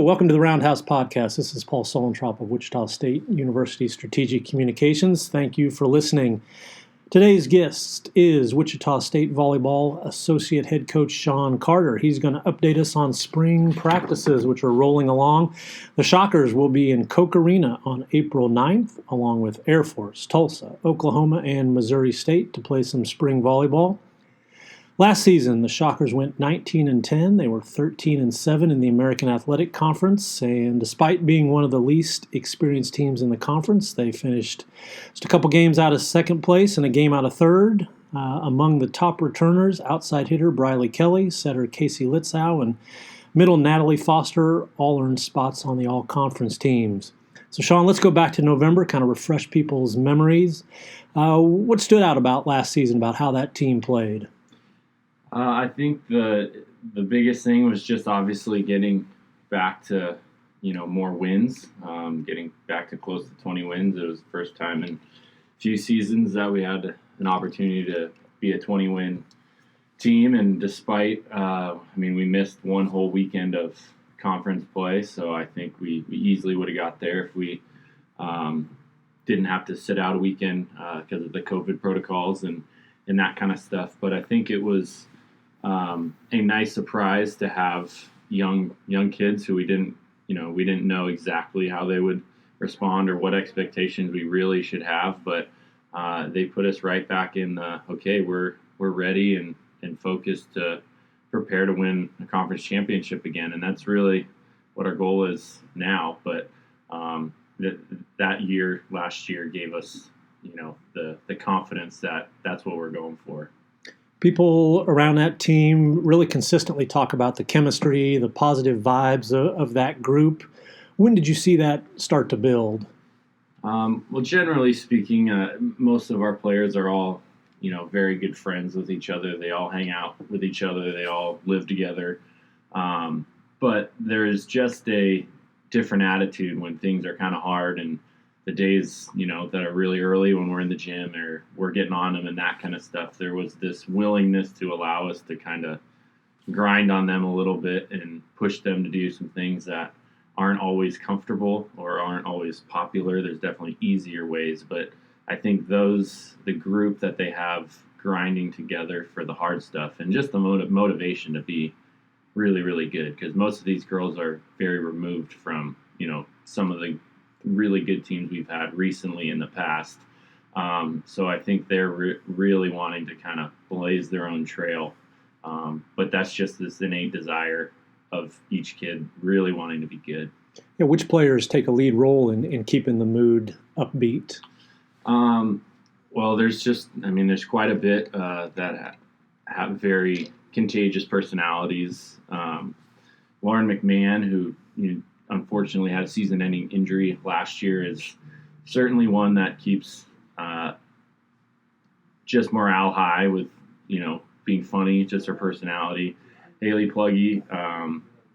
welcome to the Roundhouse podcast. This is Paul Solentrop of Wichita State University Strategic Communications. Thank you for listening. Today's guest is Wichita State volleyball associate head coach Sean Carter. He's going to update us on spring practices, which are rolling along. The Shockers will be in Koch Arena on April 9th, along with Air Force, Tulsa, Oklahoma, and Missouri State to play some spring volleyball. Last season, the Shockers went 19-10. They were 13-7 in the American Athletic Conference, and despite being one of the least experienced teams in the conference, they finished just a couple games out of second place and a game out of third. Among the top returners, outside hitter Brylee Kelly, setter Casey Litzow, and middle Natalie Foster all earned spots on the all-conference teams. So, Sean, let's go back to November, kind of refresh people's memories. What stood out about last season, about how that team played? I think the biggest thing was just obviously getting back to, more wins, getting back to close to 20 wins. It was the first time in a few seasons that we had an opportunity to be a 20-win team. And despite, we missed one whole weekend of conference play, so I think we easily would have got there if we didn't have to sit out a weekend because of the COVID protocols and that kind of stuff. But I think it was a nice surprise to have young kids who we didn't know exactly how they would respond or what expectations we really should have, but they put us right back in okay, we're ready and focused to prepare to win a conference championship again, and that's really what our goal is now. But last year gave us the confidence that that's what we're going for. People around that team really consistently talk about the chemistry, the positive vibes of that group. When did you see that start to build? Well, generally speaking, most of our players are all, very good friends with each other. They all hang out with each other. They all live together. But there's just a different attitude when things are kind of hard, and the days, that are really early when we're in the gym or we're getting on them and that kind of stuff. There was this willingness to allow us to kind of grind on them a little bit and push them to do some things that aren't always comfortable or aren't always popular. There's definitely easier ways, but I think the group that they have grinding together for the hard stuff and just the motivation to be really, really good, because most of these girls are very removed from, some of the really good teams we've had recently in the past. So I think they're really wanting to kind of blaze their own trail. But that's just this innate desire of each kid really wanting to be good. Yeah, which players take a lead role in keeping the mood upbeat? Well, there's quite a bit that have very contagious personalities. Lauren McMahon, who unfortunately had a season-ending injury last year, is certainly one that keeps just morale high with, being funny, just her personality. Haley Pluggy,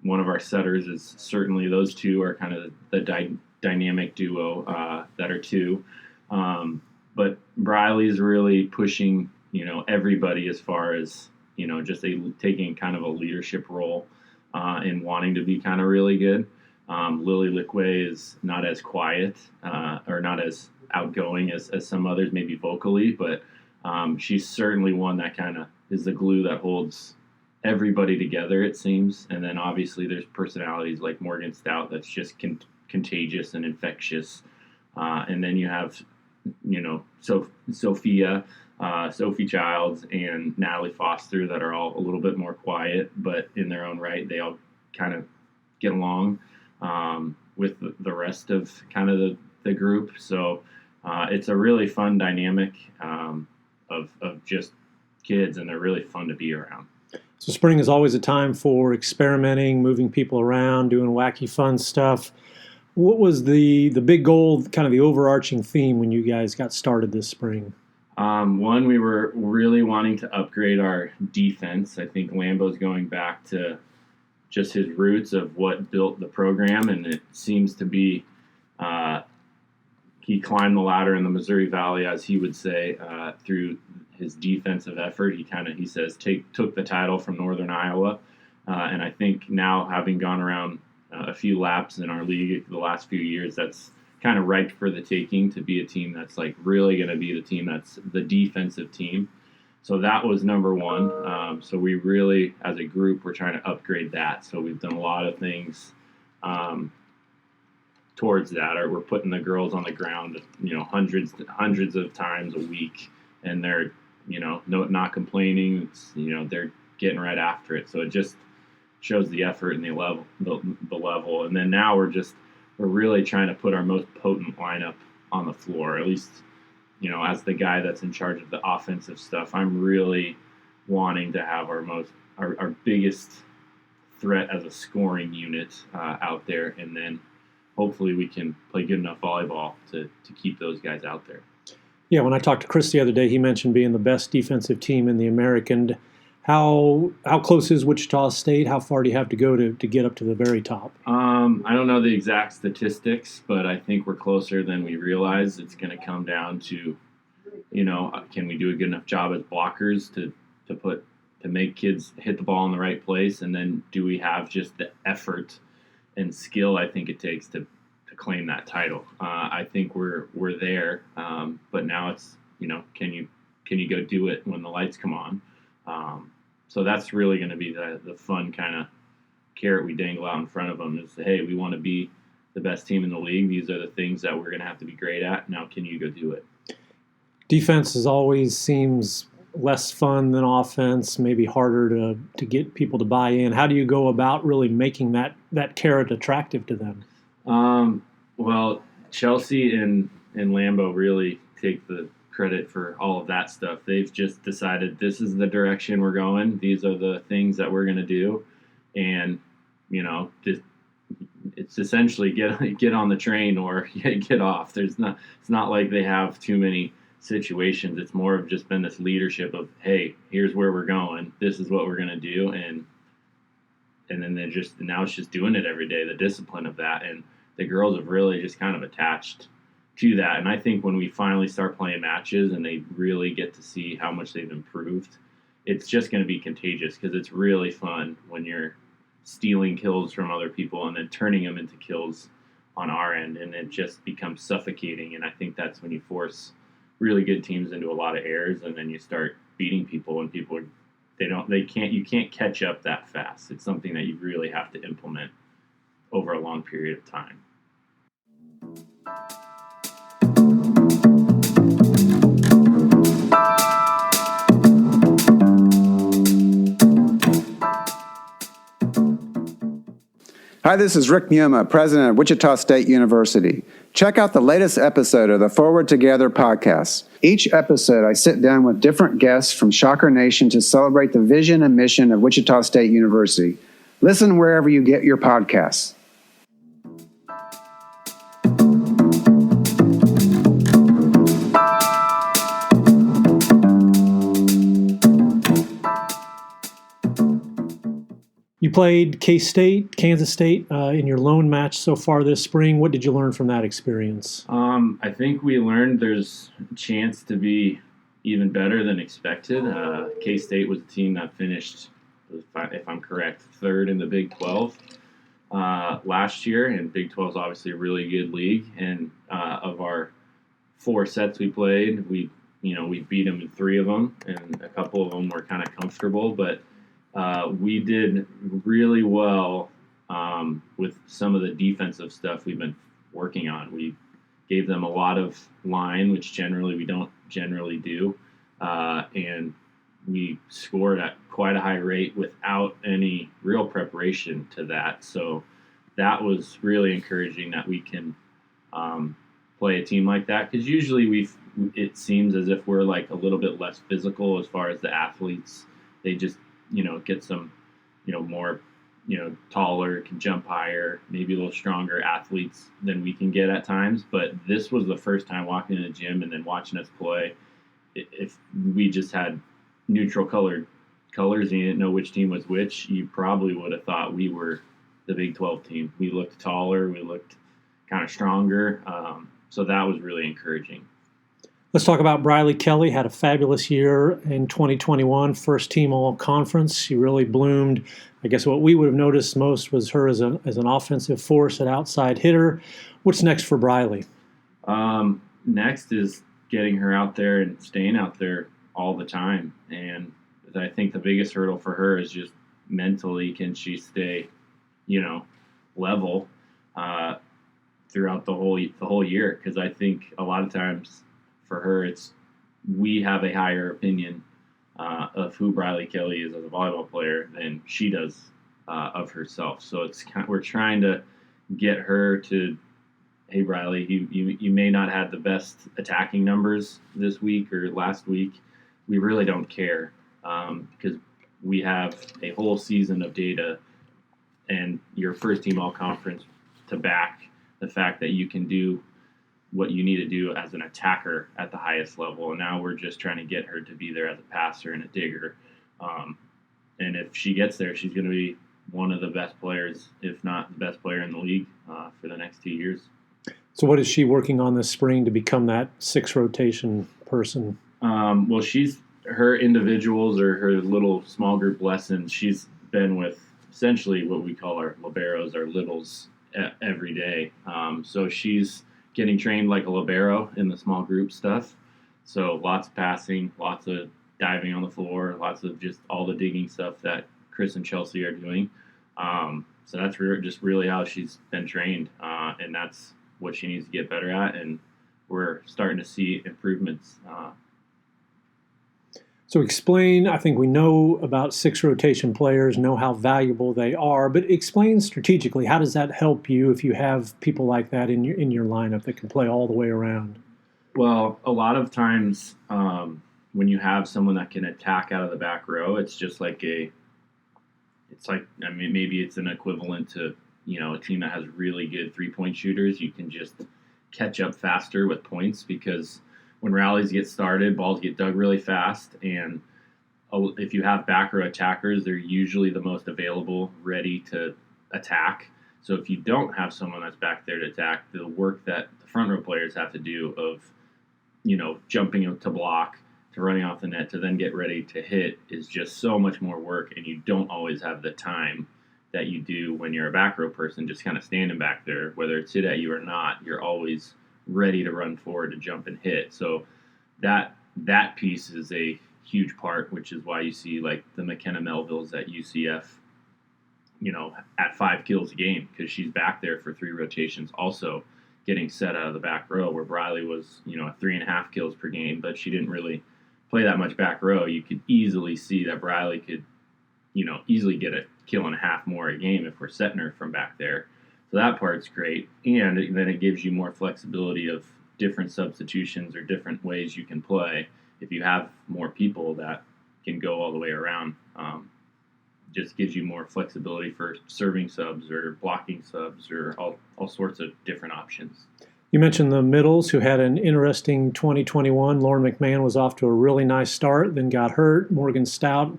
one of our setters, is certainly, those two are kind of the dynamic duo that are two. But Brylee's really pushing, everybody as far as, just taking kind of a leadership role and wanting to be kind of really good. Lily Lickway is not as quiet or not as outgoing as some others, maybe vocally, but she's certainly one that kind of is the glue that holds everybody together, it seems. And then obviously there's personalities like Morgan Stout that's just contagious and infectious. And then you have, Sophie Childs and Natalie Foster that are all a little bit more quiet, but in their own right, they all kind of get along with the rest of kind of the group. So it's a really fun dynamic of just kids, and they're really fun to be around. So spring is always a time for experimenting, moving people around, doing wacky fun stuff. What was the big goal, kind of the overarching theme when you guys got started this spring? One, we were really wanting to upgrade our defense. I think Lambo's going back to just his roots of what built the program, and it seems to be he climbed the ladder in the Missouri Valley, as he would say, through his defensive effort. He says took the title from Northern Iowa, and I think now, having gone around a few laps in our league the last few years. That's kind of ripe for the taking to be a team that's like really going to be the team that's the defensive team. So that was number one. So we really, as a group, we're trying to upgrade that. So we've done a lot of things towards that. Or we're putting the girls on the ground, hundreds of times a week, and they're, not complaining. It's, they're getting right after it. So it just shows the effort and the level. And then now we're really trying to put our most potent lineup on the floor, at least. As the guy that's in charge of the offensive stuff, I'm really wanting to have our biggest threat as a scoring unit out there, and then hopefully we can play good enough volleyball to keep those guys out there. Yeah, when I talked to Chris the other day, he mentioned being the best defensive team in the American. How close is Wichita State? How far do you have to go to get up to the very top? I don't know the exact statistics, but I think we're closer than we realize. It's going to come down to, can we do a good enough job as blockers to make kids hit the ball in the right place, and then do we have just the effort and skill I think it takes to claim that title. I think we're there, but now it's can you go do it when the lights come on? So that's really going to be the fun kind of carrot we dangle out in front of them is, hey, we want to be the best team in the league. These are the things that we're going to have to be great at. Now, can you go do it? Defense always seems less fun than offense, maybe harder to get people to buy in. How do you go about really making that carrot attractive to them? Well, Chelsea and Lambeau really take the credit for all of that stuff. They've just decided this is the direction we're going. These are the things that we're going to do. And, it's essentially get on the train or get off. It's not like they have too many situations. It's more of just been this leadership of, hey, here's where we're going. This is what we're going to do. And then now it's just doing it every day, the discipline of that. And the girls have really just kind of attached to that. And I think when we finally start playing matches and they really get to see how much they've improved, it's just going to be contagious, because it's really fun when you're stealing kills from other people and then turning them into kills on our end, and it just becomes suffocating. And I think that's when you force really good teams into a lot of errors, and then you start beating people, and you can't catch up that fast. It's something that you really have to implement over a long period of time. Hi, this is Rick Mioma, president of Wichita State University. Check out the latest episode of the Forward Together podcast. Each episode, I sit down with different guests from Shocker Nation to celebrate the vision and mission of Wichita State University. Listen wherever you get your podcasts. You played K-State, Kansas State in your lone match so far this spring. What did you learn from that experience? I think we learned there's a chance to be even better than expected. K-State was a team that finished, if I'm correct, third in the Big 12 last year, and Big 12 is obviously a really good league. And of our 4 sets we played, we beat them in 3 of them, and a couple of them were kind of comfortable, but we did really well with some of the defensive stuff we've been working on. We gave them a lot of line, which generally we don't generally do, and we scored at quite a high rate without any real preparation to that. So that was really encouraging that we can play a team like that, because usually it seems as if we're like a little bit less physical as far as the athletes. They just get some, more, taller, can jump higher, maybe a little stronger athletes than we can get at times. But this was the first time walking in the gym and then watching us play. If we just had neutral colored colors and you didn't know which team was which, you probably would have thought we were the Big 12 team. We looked taller, we looked kind of stronger. So that was really encouraging. Let's talk about Brylee Kelly. Had a fabulous year in 2021, first team all conference. She really bloomed. I guess what we would have noticed most was her as an offensive force, an outside hitter. What's next for Brylee? Next is getting her out there and staying out there all the time. And I think the biggest hurdle for her is just mentally, can she stay, level throughout the whole year? Because I think a lot of times for her, we have a higher opinion of who Brylee Kelly is as a volleyball player than she does of herself. So we're trying to get her to, hey Brylee, you may not have the best attacking numbers this week or last week. We really don't care because we have a whole season of data and your first team all conference to back the fact that you can do what you need to do as an attacker at the highest level. And now we're just trying to get her to be there as a passer and a digger. And if she gets there, she's going to be one of the best players, if not the best player in the league for the next 2 years. So what is she working on this spring to become that 6 rotation person? Well, her individuals or her little small group lessons, she's been with essentially what we call our liberos, our littles, every day. So she's getting trained like a libero in the small group stuff. So lots of passing, lots of diving on the floor, lots of just all the digging stuff that Chris and Chelsea are doing. So that's just really how she's been trained. And that's what she needs to get better at. And we're starting to see improvements. So explain, I think we know about 6 rotation players, know how valuable they are, but explain strategically, how does that help you if you have people like that in your lineup that can play all the way around? Well, a lot of times when you have someone that can attack out of the back row, it's just like maybe it's an equivalent to, a team that has really good 3-point shooters. You can just catch up faster with points because when rallies get started, balls get dug really fast, and if you have back row attackers, they're usually the most available, ready to attack. So if you don't have someone that's back there to attack, the work that the front row players have to do of, jumping to block, to running off the net, to then get ready to hit is just so much more work, and you don't always have the time that you do when you're a back row person just kind of standing back there. Whether it's hit at you or not, you're always ready to run forward to jump and hit. So that piece is a huge part, which is why you see like the McKenna Melvilles at UCF, at 5 kills a game, because she's back there for 3 rotations also getting set out of the back row, where Brylee was, at 3.5 kills per game, but she didn't really play that much back row. You could easily see that Brylee could, easily get a kill and a half more a game if we're setting her from back there. So that part's great, and then it gives you more flexibility of different substitutions or different ways you can play if you have more people that can go all the way around. Just gives you more flexibility for serving subs or blocking subs or all sorts of different options. You mentioned the middles who had an interesting 2021. Lauren McMahon was off to a really nice start, then got hurt. Morgan Stout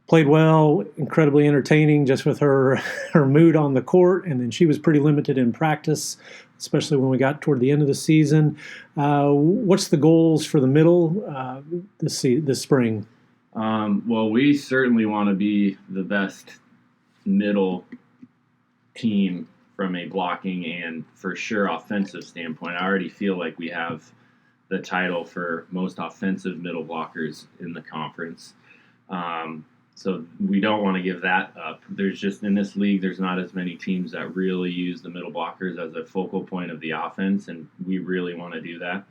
played well, incredibly entertaining just with her mood on the court, and then she was pretty limited in practice, especially when we got toward the end of the season. What's the goals for the middle this spring? Well, we certainly want to be the best middle team from a blocking and for sure offensive standpoint. I already feel like we have the title for most offensive middle blockers in the conference. So we don't want to give that up. There's just, in this league, there's not as many teams that really use the middle blockers as a focal point of the offense, and we really want to do that.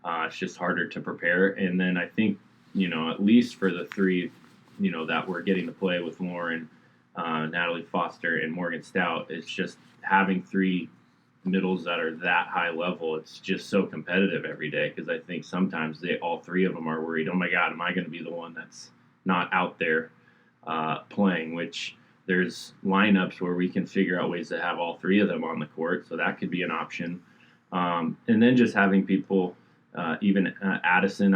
It's just harder to prepare. And then I think, at least for the 3, that we're getting to play with Lauren, Natalie Foster, and Morgan Stout, it's just having 3 middles that are that high level. It's just so competitive every day, because I think sometimes all 3 of them are worried, oh my God, am I going to be the one that's not out there playing, which there's lineups where we can figure out ways to have all 3 of them on the court, so that could be an option. And then just having people, even Addison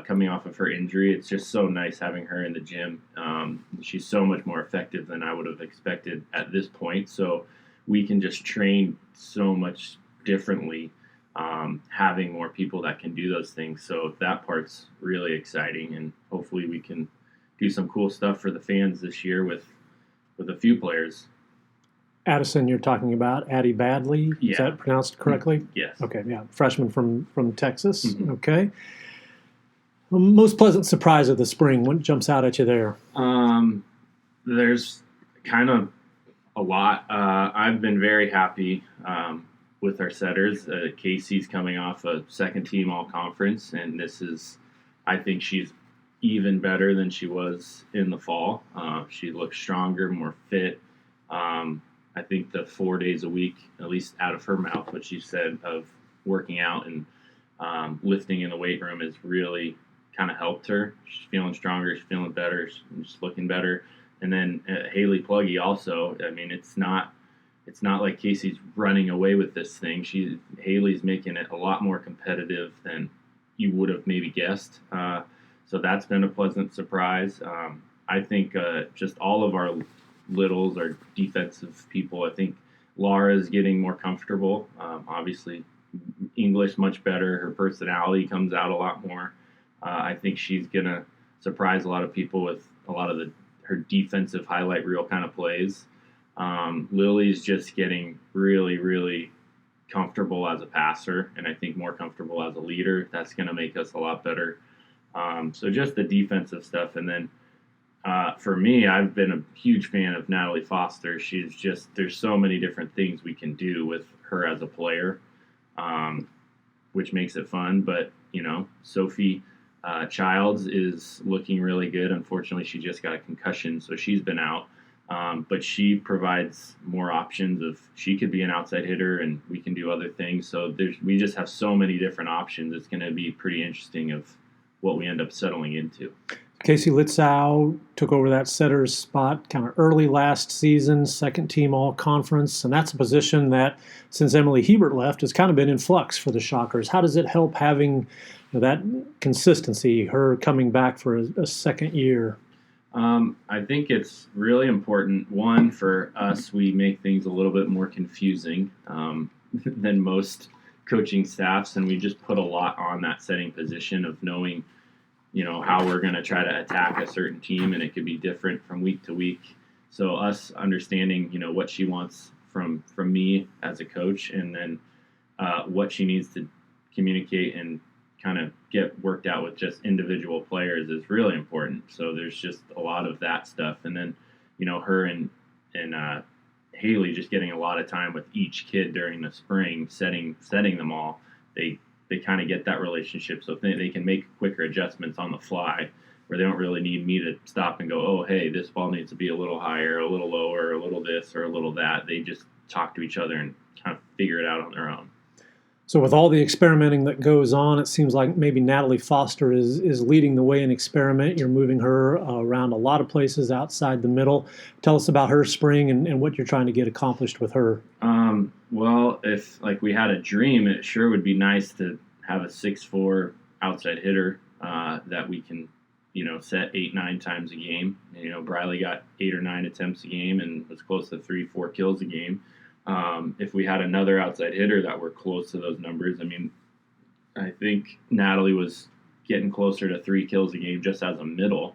coming off of her injury, it's just so nice having her in the gym. She's so much more effective than I would have expected at this point, so we can just train so much differently having more people that can do those things. So that part's really exciting, and hopefully we can do some cool stuff for the fans this year with a few players. Addison, you're talking about Addie Badley. Yeah. Is that pronounced correctly? Yes. Okay, yeah. Freshman from Texas. Mm-hmm. Okay. Most pleasant surprise of the spring. What jumps out at you there? There's kind of a lot. I've been very happy with our setters. Casey's coming off a second team all conference, and I think she's even better than she was in the fall. She looks stronger, more fit. I think the 4 days a week, at least out of her mouth, what she said of working out and lifting in the weight room has really kind of helped her. She's feeling stronger. She's feeling better. She's looking better. And then Haley Pluggy also. I mean, it's not like Casey's running away with this thing. Haley's making it a lot more competitive than you would have maybe guessed. So that's been a pleasant surprise. I think just all of our littles are defensive people. I think Laura's getting more comfortable. Obviously, English much better. Her personality comes out a lot more. I think she's gonna surprise a lot of people with a lot of her defensive highlight reel kind of plays. Lily's just getting really, really comfortable as a passer, and I think more comfortable as a leader. That's gonna make us a lot better. So just the defensive stuff, and then for me, I've been a huge fan of Natalie Foster. There's so many different things we can do with her as a player, which makes it fun. But, Sophie Childs is looking really good. Unfortunately, she just got a concussion, so she's been out. But she provides more options she could be an outside hitter, and we can do other things. So we just have so many different options. It's going to be pretty interesting of what we end up settling into. Casey Litzau took over that setter's spot kind of early last season, second team all-conference, and that's a position that, since Emily Hebert left, has kind of been in flux for the Shockers. How does it help having that consistency, her coming back for a second year? I think it's really important. One, for us, we make things a little bit more confusing than most coaching staffs, and we just put a lot on that setting position of knowing how we're going to try to attack a certain team, and it could be different from week to week. So us understanding, what she wants from me as a coach, and then what she needs to communicate and kind of get worked out with just individual players is really important. So there's just a lot of that stuff. And then, her and Haley just getting a lot of time with each kid during the spring, setting them all. They kind of get that relationship, so they can make quicker adjustments on the fly, where they don't really need me to stop and go, oh, hey, this ball needs to be a little higher, a little lower, a little this or a little that. They just talk to each other and kind of figure it out on their own. So with all the experimenting that goes on, it seems like maybe Natalie Foster is leading the way in experiment. You're moving her around a lot of places outside the middle. Tell us about her spring and what you're trying to get accomplished with her. Well, if we had a dream, it sure would be nice to have a 6'4" outside hitter that we can, set 8-9 times a game. Brylee got 8 or 9 attempts a game and was close to 3-4 kills a game. If we had another outside hitter that were close to those numbers, I think Natalie was getting closer to 3 kills a game just as a middle.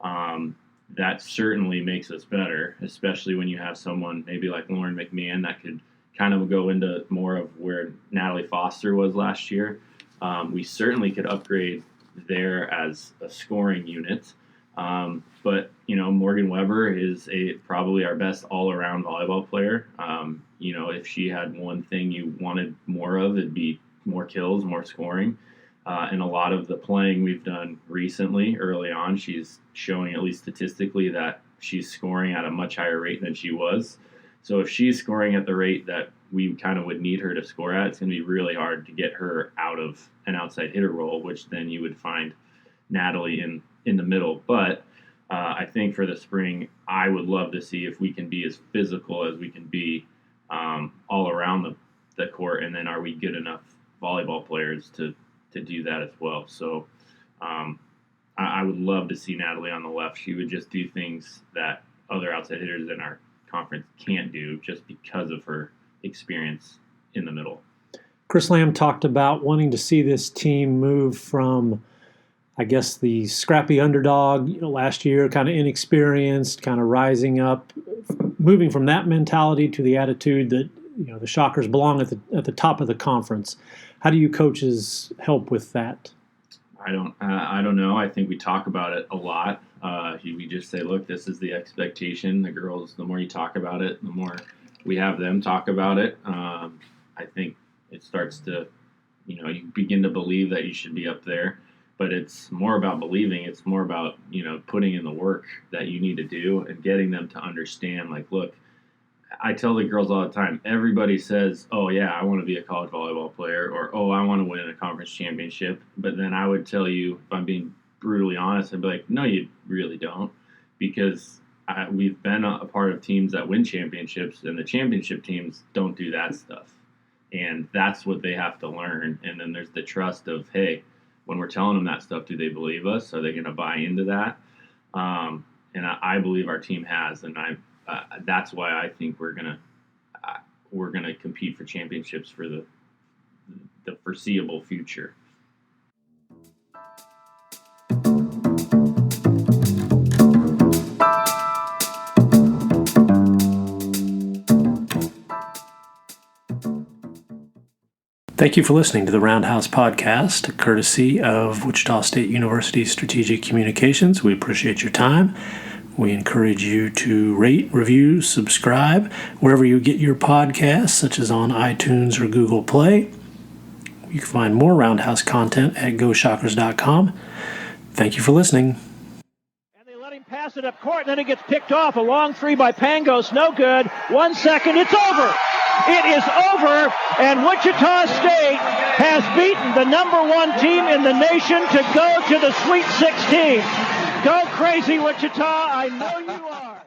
That certainly makes us better, especially when you have someone maybe like Lauren McMahon that could kind of go into more of where Natalie Foster was last year. We certainly could upgrade there as a scoring unit. But Morgan Weber is probably our best all-around volleyball player. If she had one thing you wanted more of, it'd be more kills, more scoring. And a lot of the playing we've done recently, early on, she's showing, at least statistically, that she's scoring at a much higher rate than she was. So if she's scoring at the rate that we kind of would need her to score at, it's going to be really hard to get her out of an outside hitter role, which then you would find Natalie in the middle. But I think for the spring, I would love to see if we can be as physical as we can be all around the court, and then are we good enough volleyball players to do that as well. So I would love to see Natalie on the left. She would just do things that other outside hitters in our conference can't do just because of her experience in the middle. Chris Lamb talked about wanting to see this team move from, I guess, the scrappy underdog, last year, kind of inexperienced, kind of rising up, moving from that mentality to the attitude that, the Shockers belong at the top of the conference. How do you coaches help with that? I don't know. I think we talk about it a lot. We just say, look, this is the expectation. The girls, the more you talk about it, the more we have them talk about it. I think it starts to, you begin to believe that you should be up there. But it's more about believing. It's more about, putting in the work that you need to do and getting them to understand, like, look, I tell the girls all the time, everybody says, oh, yeah, I want to be a college volleyball player, or, oh, I want to win a conference championship. But then I would tell you, if I'm being brutally honest, I'd be like, no, you really don't, because we've been a part of teams that win championships, and the championship teams don't do that stuff. And that's what they have to learn. And then there's the trust of, hey, when we're telling them that stuff, do they believe us? Are they going to buy into that? And I believe our team has, and that's why I think we're gonna compete for championships for the foreseeable future. Thank you for listening to the Roundhouse podcast, courtesy of Wichita State University Strategic Communications. We appreciate your time. We encourage you to rate, review, subscribe wherever you get your podcasts, such as on iTunes or Google Play. You can find more Roundhouse content at GoShockers.com. Thank you for listening. And they let him pass it up court, and then it gets picked off. A long three by Pangos, no good. 1 second, it's over. It is over, and Wichita State has beaten the number one team in the nation to go to the Sweet 16. Go crazy, Wichita. I know you are.